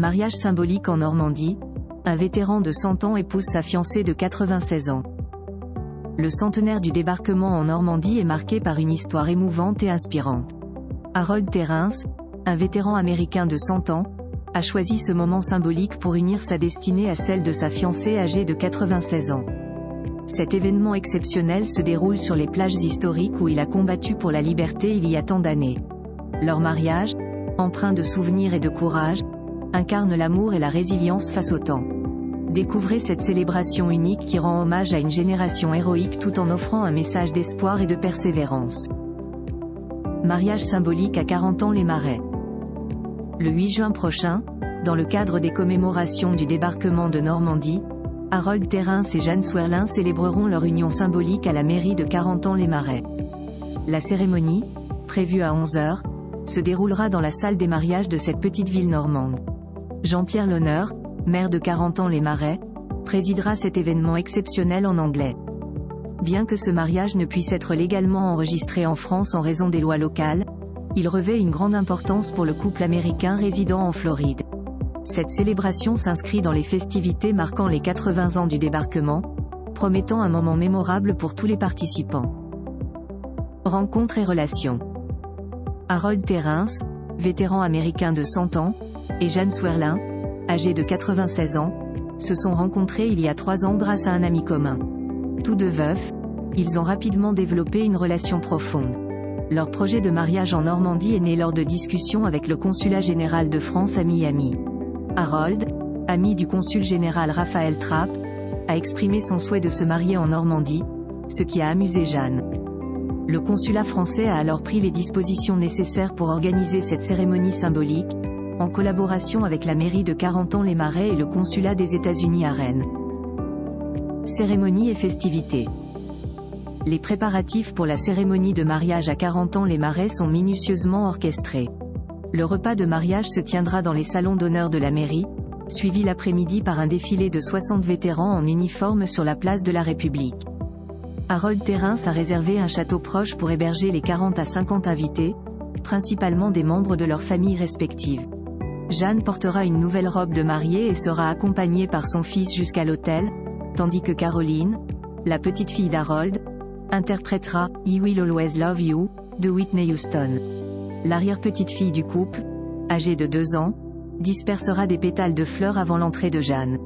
Mariage symbolique en Normandie, un vétéran de 100 ans épouse sa fiancée de 96 ans. Le centenaire du débarquement en Normandie est marqué par une histoire émouvante et inspirante. Harold Terrence, un vétéran américain de 100 ans, a choisi ce moment symbolique pour unir sa destinée à celle de sa fiancée âgée de 96 ans. Cet événement exceptionnel se déroule sur les plages historiques où il a combattu pour la liberté il y a tant d'années. Leur mariage, empreint de souvenirs et de courage, incarne l'amour et la résilience face au temps. Découvrez cette célébration unique qui rend hommage à une génération héroïque tout en offrant un message d'espoir et de persévérance. Mariage symbolique à 40 ans les Marais. Le 8 juin prochain, dans le cadre des commémorations du débarquement de Normandie, Harold Terrence et Jeanne Swerlin célébreront leur union symbolique à la mairie de 40 ans les Marais. La cérémonie, prévue à 11 h, se déroulera dans la salle des mariages de cette petite ville normande. Jean-Pierre Lonneur, maire de 40 ans les Marais, présidera cet événement exceptionnel en anglais. Bien que ce mariage ne puisse être légalement enregistré en France en raison des lois locales, il revêt une grande importance pour le couple américain résidant en Floride. Cette célébration s'inscrit dans les festivités marquant les 80 ans du débarquement, promettant un moment mémorable pour tous les participants. Rencontres et relations. Harold Terrence, vétéran américain de 100 ans, et Jeanne Swerlin, âgée de 96 ans, se sont rencontrés il y a 3 ans grâce à un ami commun. Tous deux veufs, ils ont rapidement développé une relation profonde. Leur projet de mariage en Normandie est né lors de discussions avec le consulat général de France à Miami. Harold, ami du consul général Raphaël Trapp, a exprimé son souhait de se marier en Normandie, ce qui a amusé Jeanne. Le consulat français a alors pris les dispositions nécessaires pour organiser cette cérémonie symbolique, en collaboration avec la mairie de 40 ans les Marais et le consulat des États-Unis à Rennes. Cérémonie et festivités. Les préparatifs pour la cérémonie de mariage à 40 ans les Marais sont minutieusement orchestrés. Le repas de mariage se tiendra dans les salons d'honneur de la mairie, suivi l'après-midi par un défilé de 60 vétérans en uniforme sur la place de la République. Harold Terrence a réservé un château proche pour héberger les 40 à 50 invités, principalement des membres de leurs familles respectives. Jeanne portera une nouvelle robe de mariée et sera accompagnée par son fils jusqu'à l'hôtel, tandis que Caroline, la petite fille d'Harold, interprétera « I Will Always Love You » de Whitney Houston. L'arrière-petite-fille du couple, âgée de 2 ans, dispersera des pétales de fleurs avant l'entrée de Jeanne.